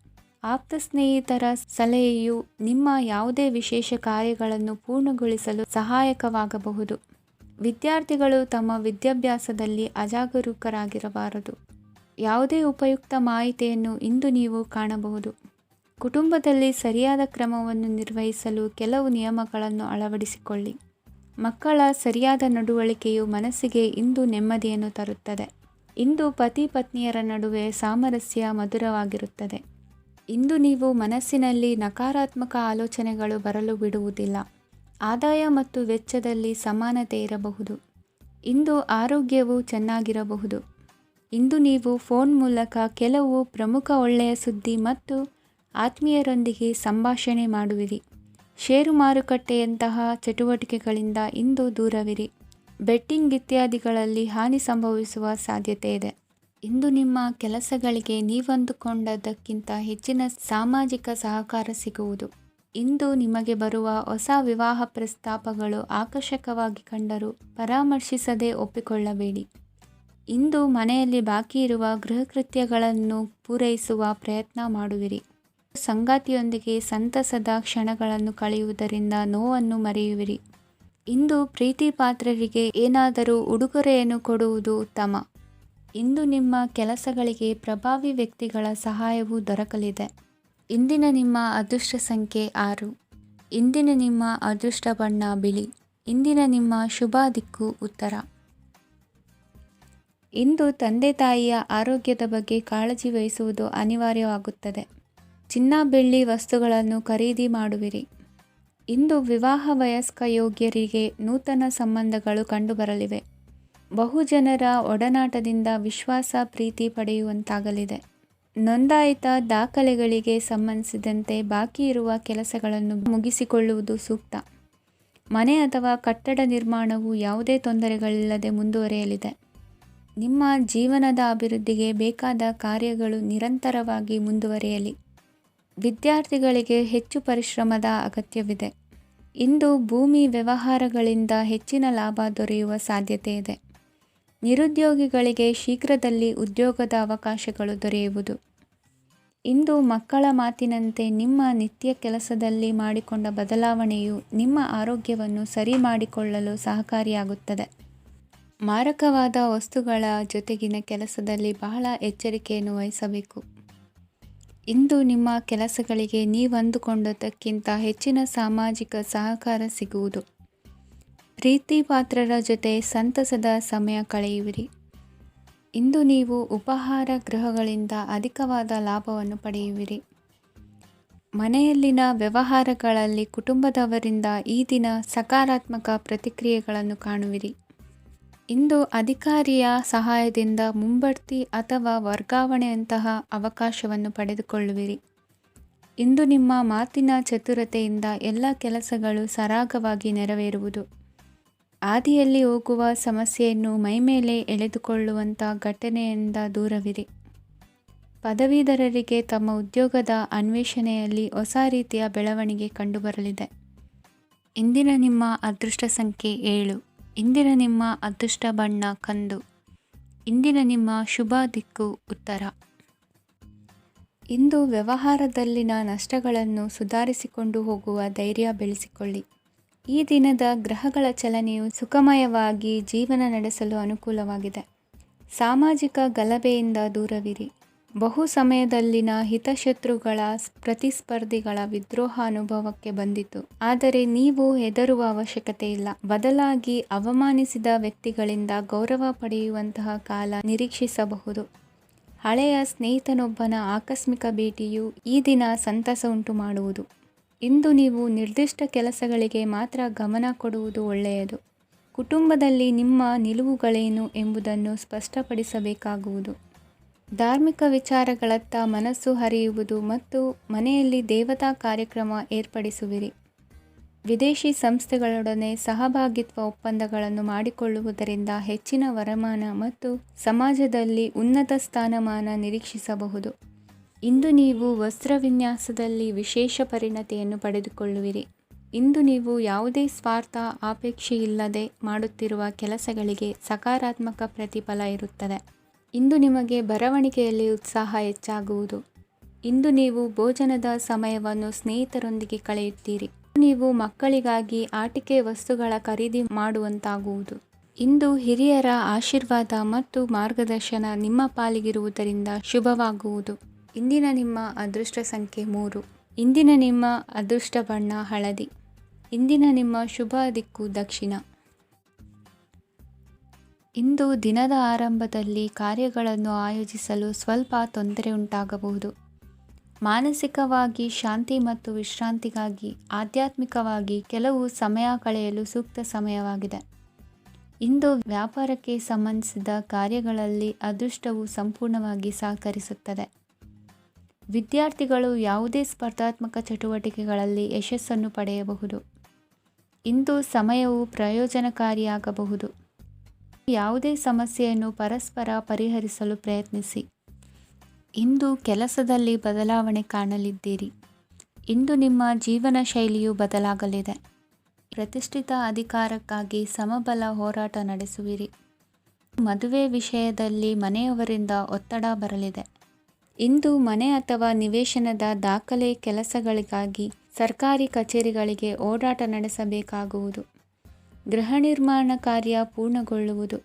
ಆಪ್ತ ಸ್ನೇಹಿತರ ಸಲಹೆಯು ನಿಮ್ಮ ಯಾವುದೇ ವಿಶೇಷ ಕಾರ್ಯಗಳನ್ನು ಪೂರ್ಣಗೊಳಿಸಲು ಸಹಾಯಕವಾಗಬಹುದು. ವಿದ್ಯಾರ್ಥಿಗಳು ತಮ್ಮ ವಿದ್ಯಾಭ್ಯಾಸದಲ್ಲಿ ಅಜಾಗರೂಕರಾಗಿರಬಾರದು. ಯಾವುದೇ ಉಪಯುಕ್ತ ಮಾಹಿತಿಯನ್ನು ಇಂದು ನೀವು ಕಾಣಬಹುದು. ಕುಟುಂಬದಲ್ಲಿ ಸರಿಯಾದ ಕ್ರಮವನ್ನು ನಿರ್ವಹಿಸಲು ಕೆಲವು ನಿಯಮಗಳನ್ನು ಅಳವಡಿಸಿಕೊಳ್ಳಿ. ಮಕ್ಕಳ ಸರಿಯಾದ ನಡವಳಿಕೆಯು ಮನಸ್ಸಿಗೆ ಇಂದು ನೆಮ್ಮದಿಯನ್ನು ತರುತ್ತದೆ. ಇಂದು ಪತಿ ಪತ್ನಿಯರ ನಡುವೆ ಸಾಮರಸ್ಯ ಮಧುರವಾಗಿರುತ್ತದೆ. ಇಂದು ನೀವು ಮನಸ್ಸಿನಲ್ಲಿ ನಕಾರಾತ್ಮಕ ಆಲೋಚನೆಗಳು ಬರಲು ಬಿಡುವುದಿಲ್ಲ. ಆದಾಯ ಮತ್ತು ವೆಚ್ಚದಲ್ಲಿ ಸಮಾನತೆ ಇರಬಹುದು. ಇಂದು ಆರೋಗ್ಯವು ಚೆನ್ನಾಗಿರಬಹುದು. ಇಂದು ನೀವು ಫೋನ್ ಮೂಲಕ ಕೆಲವು ಪ್ರಮುಖ ಒಳ್ಳೆಯ ಸುದ್ದಿ ಮತ್ತು ಆತ್ಮೀಯರೊಂದಿಗೆ ಸಂಭಾಷಣೆ ಮಾಡುವಿರಿ. ಷೇರು ಮಾರುಕಟ್ಟೆಯಂತಹ ಚಟುವಟಿಕೆಗಳಿಂದ ಇಂದು ದೂರವಿರಿ. ಬೆಟ್ಟಿಂಗ್ ಇತ್ಯಾದಿಗಳಲ್ಲಿ ಹಾನಿ ಸಂಭವಿಸುವ ಸಾಧ್ಯತೆ ಇದೆ. ಇಂದು ನಿಮ್ಮ ಕೆಲಸಗಳಿಗೆ ನೀವಂದುಕೊಂಡದ್ದಕ್ಕಿಂತ ಹೆಚ್ಚಿನ ಸಾಮಾಜಿಕ ಸಹಕಾರ ಸಿಗುವುದು. ಇಂದು ನಿಮಗೆ ಬರುವ ಹೊಸ ವಿವಾಹ ಪ್ರಸ್ತಾಪಗಳು ಆಕರ್ಷಕವಾಗಿ ಕಂಡರೂ ಪರಾಮರ್ಶಿಸದೆ ಒಪ್ಪಿಕೊಳ್ಳಬೇಡಿ. ಇಂದು ಮನೆಯಲ್ಲಿ ಬಾಕಿ ಇರುವ ಗೃಹಕೃತ್ಯಗಳನ್ನು ಪೂರೈಸುವ ಪ್ರಯತ್ನ ಮಾಡುವಿರಿ. ಸಂಗಾತಿಯೊಂದಿಗೆ ಸಂತಸದ ಕ್ಷಣಗಳನ್ನು ಕಳೆಯುವುದರಿಂದ ನೋವನ್ನು ಮರೆಯುವಿರಿ. ಇಂದು ಪ್ರೀತಿ ಪಾತ್ರರಿಗೆ ಏನಾದರೂ ಉಡುಗೊರೆಯನ್ನು ಕೊಡುವುದು ಉತ್ತಮ. ಇಂದು ನಿಮ್ಮ ಕೆಲಸಗಳಿಗೆ ಪ್ರಭಾವಿ ವ್ಯಕ್ತಿಗಳ ಸಹಾಯವು ದೊರಕಲಿದೆ. ಇಂದಿನ ನಿಮ್ಮ ಅದೃಷ್ಟ ಸಂಖ್ಯೆ 6. ಇಂದಿನ ನಿಮ್ಮ ಅದೃಷ್ಟ ಬಣ್ಣ ಬಿಳಿ. ಇಂದಿನ ನಿಮ್ಮ ಶುಭ ದಿಕ್ಕು ಉತ್ತರ. ಇಂದು ತಂದೆ ತಾಯಿಯ ಆರೋಗ್ಯದ ಬಗ್ಗೆ ಕಾಳಜಿ ವಹಿಸುವುದು ಅನಿವಾರ್ಯವಾಗುತ್ತದೆ. ಚಿನ್ನ ಬೆಳ್ಳಿ ವಸ್ತುಗಳನ್ನು ಖರೀದಿ ಮಾಡುವಿರಿ. ಇಂದು ವಿವಾಹ ವಯಸ್ಕ ಯೋಗ್ಯರಿಗೆ ನೂತನ ಸಂಬಂಧಗಳು ಕಂಡುಬರಲಿವೆ. ಬಹುಜನರ ಒಡನಾಟದಿಂದ ವಿಶ್ವಾಸ ಪ್ರೀತಿ ಪಡೆಯುವಂತಾಗಲಿದೆ. ನೋಂದಾಯಿತ ದಾಖಲೆಗಳಿಗೆ ಸಂಬಂಧಿಸಿದಂತೆ ಬಾಕಿ ಇರುವ ಕೆಲಸಗಳನ್ನು ಮುಗಿಸಿಕೊಳ್ಳುವುದು ಸೂಕ್ತ. ಮನೆ ಅಥವಾ ಕಟ್ಟಡ ನಿರ್ಮಾಣವು ಯಾವುದೇ ತೊಂದರೆಗಳಿಲ್ಲದೆ ಮುಂದುವರಿಯಲಿದೆ. ನಿಮ್ಮ ಜೀವನದ ಅಭಿವೃದ್ಧಿಗೆ ಬೇಕಾದ ಕಾರ್ಯಗಳು ನಿರಂತರವಾಗಿ ಮುಂದುವರಿಯಲಿ. ವಿದ್ಯಾರ್ಥಿಗಳಿಗೆ ಹೆಚ್ಚು ಪರಿಶ್ರಮದ ಅಗತ್ಯವಿದೆ. ಇಂದು ಭೂಮಿ ವ್ಯವಹಾರಗಳಿಂದ ಹೆಚ್ಚಿನ ಲಾಭ ದೊರೆಯುವ ಸಾಧ್ಯತೆ ಇದೆ. ನಿರುದ್ಯೋಗಿಗಳಿಗೆ ಶೀಘ್ರದಲ್ಲಿ ಉದ್ಯೋಗದ ಅವಕಾಶಗಳು ದೊರೆಯುವುದು. ಇಂದು ಮಕ್ಕಳ ಮಾತಿನಂತೆ ನಿಮ್ಮ ನಿತ್ಯ ಕೆಲಸದಲ್ಲಿ ಮಾಡಿಕೊಂಡ ಬದಲಾವಣೆಯು ನಿಮ್ಮ ಆರೋಗ್ಯವನ್ನು ಸರಿ ಮಾಡಿಕೊಳ್ಳಲು ಸಹಕಾರಿಯಾಗುತ್ತದೆ. ಮಾರಕವಾದ ವಸ್ತುಗಳ ಜೊತೆಗಿನ ಕೆಲಸದಲ್ಲಿ ಬಹಳ ಎಚ್ಚರಿಕೆಯನ್ನು ವಹಿಸಬೇಕು. ಇಂದು ನಿಮ್ಮ ಕೆಲಸಗಳಿಗೆ ನೀವಂದುಕೊಂಡದ್ದಕ್ಕಿಂತ ಹೆಚ್ಚಿನ ಸಾಮಾಜಿಕ ಸಹಕಾರ ಸಿಗುವುದು. ಪ್ರೀತಿ ಪಾತ್ರರ ಜೊತೆ ಸಂತಸದ ಸಮಯ ಕಳೆಯುವಿರಿ. ಇಂದು ನೀವು ಉಪಹಾರ ಗೃಹಗಳಿಂದ ಅಧಿಕವಾದ ಲಾಭವನ್ನು ಪಡೆಯುವಿರಿ. ಮನೆಯಲ್ಲಿನ ವ್ಯವಹಾರಗಳಲ್ಲಿ ಕುಟುಂಬದವರಿಂದ ಈ ದಿನ ಸಕಾರಾತ್ಮಕ ಪ್ರತಿಕ್ರಿಯೆಗಳನ್ನು ಕಾಣುವಿರಿ. ಇಂದು ಅಧಿಕಾರಿಯ ಸಹಾಯದಿಂದ ಮುಂಬಡ್ತಿ ಅಥವಾ ವರ್ಗಾವಣೆಯಂತಹ ಅವಕಾಶವನ್ನು ಪಡೆದುಕೊಳ್ಳುವಿರಿ. ಇಂದು ನಿಮ್ಮ ಮಾತಿನ ಚತುರತೆಯಿಂದ ಎಲ್ಲ ಕೆಲಸಗಳು ಸರಾಗವಾಗಿ ನೆರವೇರುವುದು. ಹಾದಿಯಲ್ಲಿ ಹೋಗುವ ಸಮಸ್ಯೆಯನ್ನು ಮೈಮೇಲೆ ಎಳೆದುಕೊಳ್ಳುವಂಥ ಘಟನೆಯಿಂದ ದೂರವಿರಿ. ಪದವೀಧರರಿಗೆ ತಮ್ಮ ಉದ್ಯೋಗದ ಅನ್ವೇಷಣೆಯಲ್ಲಿ ಹೊಸ ರೀತಿಯ ಬೆಳವಣಿಗೆ ಕಂಡುಬರಲಿದೆ. ಇಂದಿನ ನಿಮ್ಮ ಅದೃಷ್ಟ ಸಂಖ್ಯೆ 7. ಇಂದಿನ ನಿಮ್ಮ ಅದೃಷ್ಟ ಬಣ್ಣ ಕಂದು. ಇಂದಿನ ನಿಮ್ಮ ಶುಭ ದಿಕ್ಕು ಉತ್ತರ. ಇಂದು ವ್ಯವಹಾರದಲ್ಲಿನ ನಷ್ಟಗಳನ್ನು ಸುಧಾರಿಸಿಕೊಂಡು ಹೋಗುವ ಧೈರ್ಯ ಬೆಳೆಸಿಕೊಳ್ಳಿ. ಈ ದಿನದ ಗ್ರಹಗಳ ಚಲನೆಯು ಸುಖಮಯವಾಗಿ ಜೀವನ ನಡೆಸಲು ಅನುಕೂಲವಾಗಿದೆ. ಸಾಮಾಜಿಕ ಗಲಭೆಯಿಂದ ದೂರವಿರಿ. ಬಹು ಸಮಯದಲ್ಲಿನ ಹಿತಶತ್ರುಗಳ ಪ್ರತಿಸ್ಪರ್ಧಿಗಳ ವಿದ್ರೋಹ ಅನುಭವಕ್ಕೆ ಬಂದಿತು. ಆದರೆ ನೀವು ಹೆದರುವ ಅವಶ್ಯಕತೆ ಇಲ್ಲ. ಬದಲಾಗಿ ಅವಮಾನಿಸಿದ ವ್ಯಕ್ತಿಗಳಿಂದ ಗೌರವ ಪಡೆಯುವಂತಹ ಕಾಲ ನಿರೀಕ್ಷಿಸಬಹುದು. ಹಳೆಯ ಸ್ನೇಹಿತನೊಬ್ಬನ ಆಕಸ್ಮಿಕ ಭೇಟಿಯು ಈ ದಿನ ಸಂತಸ ಉಂಟು ಮಾಡುವುದು. ಇಂದು ನೀವು ನಿರ್ದಿಷ್ಟ ಕೆಲಸಗಳಿಗೆ ಮಾತ್ರ ಗಮನ ಕೊಡುವುದು ಒಳ್ಳೆಯದು. ಕುಟುಂಬದಲ್ಲಿ ನಿಮ್ಮ ನಿಲುವುಗಳೇನು ಎಂಬುದನ್ನು ಸ್ಪಷ್ಟಪಡಿಸಬೇಕಾಗುವುದು. ಧಾರ್ಮಿಕ ವಿಚಾರಗಳತ್ತ ಮನಸ್ಸು ಹರಿಯುವುದು ಮತ್ತು ಮನೆಯಲ್ಲಿ ದೇವತಾ ಕಾರ್ಯಕ್ರಮ ಏರ್ಪಡಿಸುವಿರಿ. ವಿದೇಶಿ ಸಂಸ್ಥೆಗಳೊಡನೆ ಸಹಭಾಗಿತ್ವ ಒಪ್ಪಂದಗಳನ್ನು ಮಾಡಿಕೊಳ್ಳುವುದರಿಂದ ಹೆಚ್ಚಿನ ವರಮಾನ ಮತ್ತು ಸಮಾಜದಲ್ಲಿ ಉನ್ನತ ಸ್ಥಾನಮಾನ ನಿರೀಕ್ಷಿಸಬಹುದು. ಇಂದು ನೀವು ವಸ್ತ್ರವಿನ್ಯಾಸದಲ್ಲಿ ವಿಶೇಷ ಪರಿಣತಿಯನ್ನು ಪಡೆದುಕೊಳ್ಳುವಿರಿ. ಇಂದು ನೀವು ಯಾವುದೇ ಸ್ವಾರ್ಥ ಅಪೇಕ್ಷೆಯಿಲ್ಲದೆ ಮಾಡುತ್ತಿರುವ ಕೆಲಸಗಳಿಗೆ ಸಕಾರಾತ್ಮಕ ಪ್ರತಿಫಲ ಇರುತ್ತದೆ. ಇಂದು ನಿಮಗೆ ಬರವಣಿಗೆಯಲ್ಲಿ ಉತ್ಸಾಹ ಹೆಚ್ಚಾಗುವುದು. ಇಂದು ನೀವು ಭೋಜನದ ಸಮಯವನ್ನು ಸ್ನೇಹಿತರೊಂದಿಗೆ ಕಳೆಯುತ್ತೀರಿ. ನೀವು ಮಕ್ಕಳಿಗಾಗಿ ಆಟಿಕೆ ವಸ್ತುಗಳ ಖರೀದಿ ಮಾಡುವಂತಾಗುವುದು. ಇಂದು ಹಿರಿಯರ ಆಶೀರ್ವಾದ ಮತ್ತು ಮಾರ್ಗದರ್ಶನ ನಿಮ್ಮ ಪಾಲಿಗಿರುವುದರಿಂದ ಶುಭವಾಗುವುದು. ಇಂದಿನ ನಿಮ್ಮ ಅದೃಷ್ಟ ಸಂಖ್ಯೆ 3. ಇಂದಿನ ನಿಮ್ಮ ಅದೃಷ್ಟ ಬಣ್ಣ ಹಳದಿ. ಇಂದಿನ ನಿಮ್ಮ ಶುಭ ದಿಕ್ಕು ದಕ್ಷಿಣ. ಇಂದು ದಿನದ ಆರಂಭದಲ್ಲಿ ಕಾರ್ಯಗಳನ್ನು ಆಯೋಜಿಸಲು ಸ್ವಲ್ಪ ತೊಂದರೆ ಉಂಟಾಗಬಹುದು. ಮಾನಸಿಕವಾಗಿ ಶಾಂತಿ ಮತ್ತು ವಿಶ್ರಾಂತಿಗಾಗಿ ಆಧ್ಯಾತ್ಮಿಕವಾಗಿ ಕೆಲವು ಸಮಯ ಕಳೆಯಲು ಸೂಕ್ತ ಸಮಯವಾಗಿದೆ. ಇಂದು ವ್ಯಾಪಾರಕ್ಕೆ ಸಂಬಂಧಿಸಿದ ಕಾರ್ಯಗಳಲ್ಲಿ ಅದೃಷ್ಟವು ಸಂಪೂರ್ಣವಾಗಿ ಸಹಕರಿಸುತ್ತದೆ. ವಿದ್ಯಾರ್ಥಿಗಳು ಯಾವುದೇ ಸ್ಪರ್ಧಾತ್ಮಕ ಚಟುವಟಿಕೆಗಳಲ್ಲಿ ಯಶಸ್ಸನ್ನು ಪಡೆಯಬಹುದು. ಇಂದು ಸಮಯವು ಪ್ರಯೋಜನಕಾರಿಯಾಗಬಹುದು. ಯಾವುದೇ ಸಮಸ್ಯೆಯನ್ನು ಪರಸ್ಪರ ಪರಿಹರಿಸಲು ಪ್ರಯತ್ನಿಸಿ. ಇಂದು ಕೆಲಸದಲ್ಲಿ ಬದಲಾವಣೆ ಕಾಣಲಿದ್ದೀರಿ. ಇಂದು ನಿಮ್ಮ ಜೀವನ ಶೈಲಿಯು ಬದಲಾಗಲಿದೆ. ಪ್ರತಿಷ್ಠಿತ ಅಧಿಕಾರಕ್ಕಾಗಿ ಸಮಬಲ ಹೋರಾಟ ನಡೆಸುವಿರಿ. ಮದುವೆ ವಿಷಯದಲ್ಲಿ ಮನೆಯವರಿಂದ ಒತ್ತಡ ಬರಲಿದೆ. ಇಂದು ಮನೆ ಅಥವಾ ನಿವೇಶನದ ದಾಖಲೆ ಕೆಲಸಗಳಿಗಾಗಿ ಸರ್ಕಾರಿ ಕಚೇರಿಗಳಿಗೆ ಓಡಾಟ ನಡೆಸಬೇಕಾಗುವುದು. ಗೃಹ ನಿರ್ಮಾಣ ಕಾರ್ಯ ಪೂರ್ಣಗೊಳ್ಳುವುದು.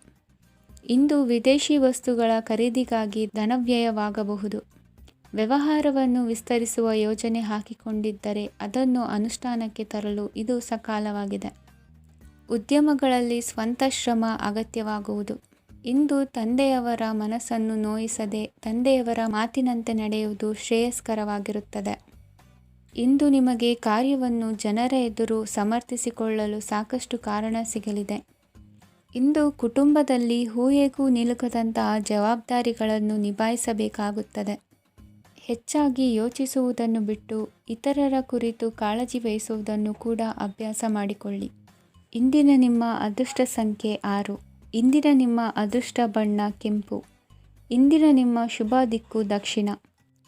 ಇಂದು ವಿದೇಶಿ ವಸ್ತುಗಳ ಖರೀದಿಗಾಗಿ ಧನವ್ಯಯವಾಗಬಹುದು. ವ್ಯವಹಾರವನ್ನು ವಿಸ್ತರಿಸುವ ಯೋಜನೆ ಹಾಕಿಕೊಂಡಿದ್ದರೆ ಅದನ್ನು ಅನುಷ್ಠಾನಕ್ಕೆ ತರಲು ಇದು ಸಕಾಲವಾಗಿದೆ. ಉದ್ಯಮಗಳಲ್ಲಿ ಸ್ವಂತ ಶ್ರಮ ಅಗತ್ಯವಾಗುವುದು. ಇಂದು ತಂದೆಯವರ ಮನಸ್ಸನ್ನು ನೋಯಿಸದೆ ತಂದೆಯವರ ಮಾತಿನಂತೆ ನಡೆಯುವುದು ಶ್ರೇಯಸ್ಕರವಾಗಿರುತ್ತದೆ. ಇಂದು ನಿಮಗೆ ಕಾರ್ಯವನ್ನು ಜನರ ಎದುರು ಸಮರ್ಥಿಸಿಕೊಳ್ಳಲು ಸಾಕಷ್ಟು ಕಾರಣ ಸಿಗಲಿದೆ. ಇಂದು ಕುಟುಂಬದಲ್ಲಿ ಊಹೆಗೂ ನಿಲುಕದಂತಹ ಜವಾಬ್ದಾರಿಗಳನ್ನು ನಿಭಾಯಿಸಬೇಕಾಗುತ್ತದೆ. ಹೆಚ್ಚಾಗಿ ಯೋಚಿಸುವುದನ್ನು ಬಿಟ್ಟು ಇತರರ ಕುರಿತು ಕಾಳಜಿ ವಹಿಸುವುದನ್ನು ಕೂಡ ಅಭ್ಯಾಸ ಮಾಡಿಕೊಳ್ಳಿ. ಇಂದಿನ ನಿಮ್ಮ ಅದೃಷ್ಟ ಸಂಖ್ಯೆ 6. ಇಂದಿನ ನಿಮ್ಮ ಅದೃಷ್ಟ ಬಣ್ಣ ಕೆಂಪು. ಇಂದಿನ ನಿಮ್ಮ ಶುಭ ದಿಕ್ಕು ದಕ್ಷಿಣ.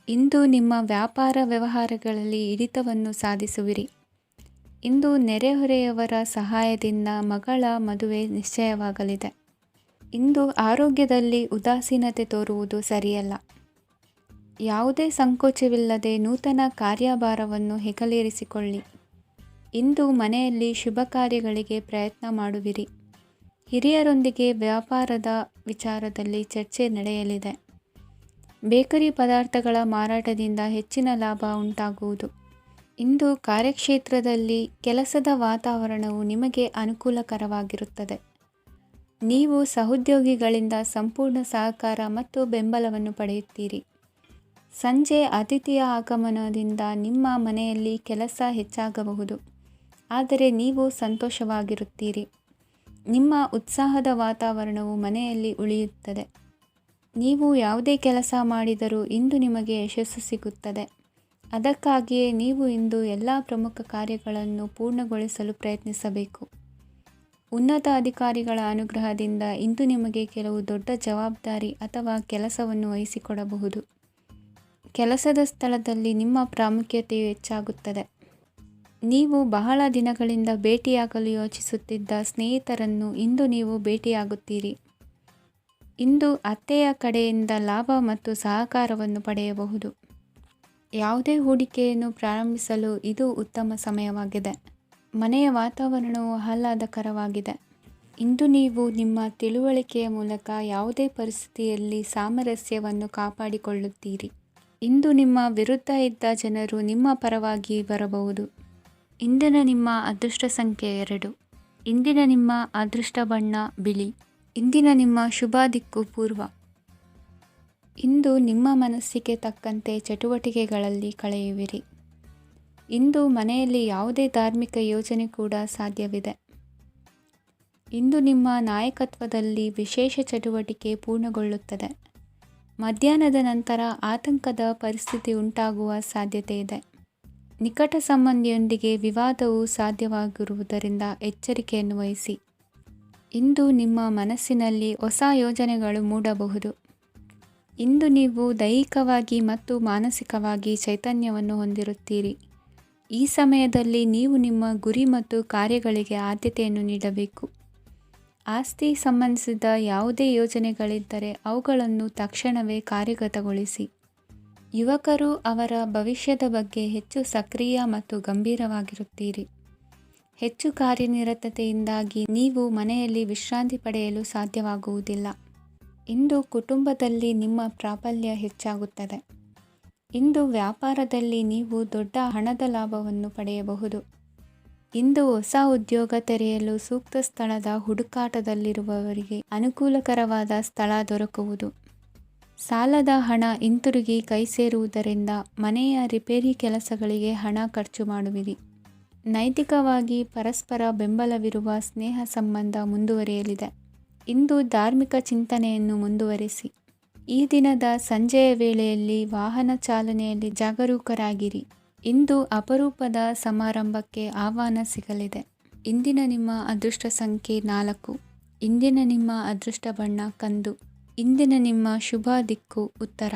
ಇಂದು ನಿಮ್ಮ ವ್ಯಾಪಾರ ವ್ಯವಹಾರಗಳಲ್ಲಿ ಹಿಡಿತವನ್ನು ಸಾಧಿಸುವಿರಿ. ಇಂದು ನೆರೆಹೊರೆಯವರ ಸಹಾಯದಿಂದ ಮಗಳ ಮದುವೆ ನಿಶ್ಚಯವಾಗಲಿದೆ. ಇಂದು ಆರೋಗ್ಯದಲ್ಲಿ ಉದಾಸೀನತೆ ತೋರುವುದು ಸರಿಯಲ್ಲ. ಯಾವುದೇ ಸಂಕೋಚವಿಲ್ಲದೆ ನೂತನ ಕಾರ್ಯಭಾರವನ್ನು ಹೆಗಲೇರಿಸಿಕೊಳ್ಳಿ. ಇಂದು ಮನೆಯಲ್ಲಿ ಶುಭ ಕಾರ್ಯಗಳಿಗೆ ಪ್ರಯತ್ನ ಮಾಡುವಿರಿ. ಹಿರಿಯರೊಂದಿಗೆ ವ್ಯಾಪಾರದ ವಿಚಾರದಲ್ಲಿ ಚರ್ಚೆ ನಡೆಯಲಿದೆ. ಬೇಕರಿ ಪದಾರ್ಥಗಳ ಮಾರಾಟದಿಂದ ಹೆಚ್ಚಿನ ಲಾಭ ಉಂಟಾಗುವುದು. ಇಂದು ಕಾರ್ಯಕ್ಷೇತ್ರದಲ್ಲಿ ಕೆಲಸದ ವಾತಾವರಣವು ನಿಮಗೆ ಅನುಕೂಲಕರವಾಗಿರುತ್ತದೆ. ನೀವು ಸಹೋದ್ಯೋಗಿಗಳಿಂದ ಸಂಪೂರ್ಣ ಸಹಕಾರ ಮತ್ತು ಬೆಂಬಲವನ್ನು ಪಡೆಯುತ್ತೀರಿ. ಸಂಜೆ ಅತಿಥಿಯ ಆಗಮನದಿಂದ ನಿಮ್ಮ ಮನೆಯಲ್ಲಿ ಕೆಲಸ ಹೆಚ್ಚಾಗಬಹುದು, ಆದರೆ ನೀವು ಸಂತೋಷವಾಗಿರುತ್ತೀರಿ. ನಿಮ್ಮ ಉತ್ಸಾಹದ ವಾತಾವರಣವು ಮನೆಯಲ್ಲಿ ಉಳಿಯುತ್ತದೆ. ನೀವು ಯಾವುದೇ ಕೆಲಸ ಮಾಡಿದರೂ ಇಂದು ನಿಮಗೆ ಯಶಸ್ಸು ಸಿಗುತ್ತದೆ. ಅದಕ್ಕಾಗಿಯೇ ನೀವು ಇಂದು ಎಲ್ಲ ಪ್ರಮುಖ ಕಾರ್ಯಗಳನ್ನು ಪೂರ್ಣಗೊಳಿಸಲು ಪ್ರಯತ್ನಿಸಬೇಕು. ಉನ್ನತ ಅಧಿಕಾರಿಗಳ ಅನುಗ್ರಹದಿಂದ ಇಂದು ನಿಮಗೆ ಕೆಲವು ದೊಡ್ಡ ಜವಾಬ್ದಾರಿ ಅಥವಾ ಕೆಲಸವನ್ನು ವಹಿಸಿಕೊಡಬಹುದು. ಕೆಲಸದ ಸ್ಥಳದಲ್ಲಿ ನಿಮ್ಮ ಪ್ರಾಮುಖ್ಯತೆಯು ಹೆಚ್ಚಾಗುತ್ತದೆ. ನೀವು ಬಹಳ ದಿನಗಳಿಂದ ಭೇಟಿಯಾಗಲು ಯೋಚಿಸುತ್ತಿದ್ದ ಸ್ನೇಹಿತರನ್ನು ಇಂದು ನೀವು ಭೇಟಿಯಾಗುತ್ತೀರಿ. ಇಂದು ಅತ್ತೆಯ ಕಡೆಯಿಂದ ಲಾಭ ಮತ್ತು ಸಹಕಾರವನ್ನು ಪಡೆಯಬಹುದು. ಯಾವುದೇ ಹೂಡಿಕೆಯನ್ನು ಪ್ರಾರಂಭಿಸಲು ಇದು ಉತ್ತಮ ಸಮಯವಾಗಿದೆ. ಮನೆಯ ವಾತಾವರಣವು ಆಹ್ಲಾದಕರವಾಗಿದೆ. ಇಂದು ನೀವು ನಿಮ್ಮ ತಿಳುವಳಿಕೆಯ ಮೂಲಕ ಯಾವುದೇ ಪರಿಸ್ಥಿತಿಯಲ್ಲಿ ಸಾಮರಸ್ಯವನ್ನು ಕಾಪಾಡಿಕೊಳ್ಳುತ್ತೀರಿ. ಇಂದು ನಿಮ್ಮ ವಿರುದ್ಧ ಇದ್ದ ಜನರು ನಿಮ್ಮ ಪರವಾಗಿ ಬರಬಹುದು. ಇಂದಿನ ನಿಮ್ಮ ಅದೃಷ್ಟ ಸಂಖ್ಯೆ 2. ಇಂದಿನ ನಿಮ್ಮ ಅದೃಷ್ಟ ಬಣ್ಣ ಬಿಳಿ. ಇಂದಿನ ನಿಮ್ಮ ಶುಭ ದಿಕ್ಕು ಪೂರ್ವ. ಇಂದು ನಿಮ್ಮ ಮನಸ್ಸಿಗೆ ತಕ್ಕಂತೆ ಚಟುವಟಿಕೆಗಳಲ್ಲಿ ಕಳೆಯುವಿರಿ. ಇಂದು ಮನೆಯಲ್ಲಿ ಯಾವುದೇ ಧಾರ್ಮಿಕ ಯೋಜನೆ ಕೂಡ ಸಾಧ್ಯವಿದೆ. ಇಂದು ನಿಮ್ಮ ನಾಯಕತ್ವದಲ್ಲಿ ವಿಶೇಷ ಚಟುವಟಿಕೆ ಪೂರ್ಣಗೊಳ್ಳುತ್ತದೆ. ಮಧ್ಯಾಹ್ನದ ನಂತರ ಆತಂಕದ ಪರಿಸ್ಥಿತಿ ಉಂಟಾಗುವ ಸಾಧ್ಯತೆ ಇದೆ. ನಿಕಟ ಸಂಬಂಧಿಯೊಂದಿಗೆ ವಿವಾದವು ಸಾಧ್ಯವಾಗಿರುವುದರಿಂದ ಎಚ್ಚರಿಕೆಯನ್ನು ವಹಿಸಿ. ಇಂದು ನಿಮ್ಮ ಮನಸ್ಸಿನಲ್ಲಿ ಹೊಸ ಯೋಜನೆಗಳು ಮೂಡಬಹುದು. ಇಂದು ನೀವು ದೈಹಿಕವಾಗಿ ಮತ್ತು ಮಾನಸಿಕವಾಗಿ ಚೈತನ್ಯವನ್ನು ಹೊಂದಿರುತ್ತೀರಿ. ಈ ಸಮಯದಲ್ಲಿ ನೀವು ನಿಮ್ಮ ಗುರಿ ಮತ್ತು ಕಾರ್ಯಗಳಿಗೆ ಆದ್ಯತೆಯನ್ನು ನೀಡಬೇಕು. ಆಸ್ತಿ ಸಂಬಂಧಿಸಿದ ಯಾವುದೇ ಯೋಜನೆಗಳಿದ್ದರೆ ಅವುಗಳನ್ನು ತಕ್ಷಣವೇ ಕಾರ್ಯಗತಗೊಳಿಸಿ. ಯುವಕರು ಅವರ ಭವಿಷ್ಯದ ಬಗ್ಗೆ ಹೆಚ್ಚು ಸಕ್ರಿಯ ಮತ್ತು ಗಂಭೀರವಾಗಿರುತ್ತೀರಿ. ಹೆಚ್ಚು ಕಾರ್ಯನಿರತತೆಯಿಂದಾಗಿ ನೀವು ಮನೆಯಲ್ಲಿ ವಿಶ್ರಾಂತಿ ಪಡೆಯಲು ಸಾಧ್ಯವಾಗುವುದಿಲ್ಲ. ಇಂದು ಕುಟುಂಬದಲ್ಲಿ ನಿಮ್ಮ ಪ್ರಾಬಲ್ಯ ಹೆಚ್ಚಾಗುತ್ತದೆ. ಇಂದು ವ್ಯಾಪಾರದಲ್ಲಿ ನೀವು ದೊಡ್ಡ ಹಣದ ಲಾಭವನ್ನು ಪಡೆಯಬಹುದು. ಇಂದು ಹೊಸ ಉದ್ಯೋಗ ತೆರೆಯಲು ಸೂಕ್ತ ಸ್ಥಳದ ಹುಡುಕಾಟದಲ್ಲಿರುವವರಿಗೆ ಅನುಕೂಲಕರವಾದ ಸ್ಥಳ ದೊರಕುವುದು. ಸಾಲದ ಹಣ ಹಿಂತಿರುಗಿ ಕೈ ಸೇರುವುದರಿಂದ ಮನೆಯ ರಿಪೇರಿ ಕೆಲಸಗಳಿಗೆ ಹಣ ಖರ್ಚು ಮಾಡುವಿರಿ. ನೈತಿಕವಾಗಿ ಪರಸ್ಪರ ಬೆಂಬಲವಿರುವ ಸ್ನೇಹ ಸಂಬಂಧ ಮುಂದುವರಿಯಲಿದೆ. ಇಂದು ಧಾರ್ಮಿಕ ಚಿಂತನೆಯನ್ನು ಮುಂದುವರಿಸಿ. ಈ ದಿನದ ಸಂಜೆಯ ವೇಳೆಯಲ್ಲಿ ವಾಹನ ಚಾಲನೆಯಲ್ಲಿ ಜಾಗರೂಕರಾಗಿರಿ. ಇಂದು ಅಪರೂಪದ ಸಮಾರಂಭಕ್ಕೆ ಆಹ್ವಾನ ಸಿಗಲಿದೆ. ಇಂದಿನ ನಿಮ್ಮ ಅದೃಷ್ಟ ಸಂಖ್ಯೆ 4. ಇಂದಿನ ನಿಮ್ಮ ಅದೃಷ್ಟ ಬಣ್ಣ ಕಂದು. ಇಂದಿನ ನಿಮ್ಮ ಶುಭ ದಿಕ್ಕು ಉತ್ತರ.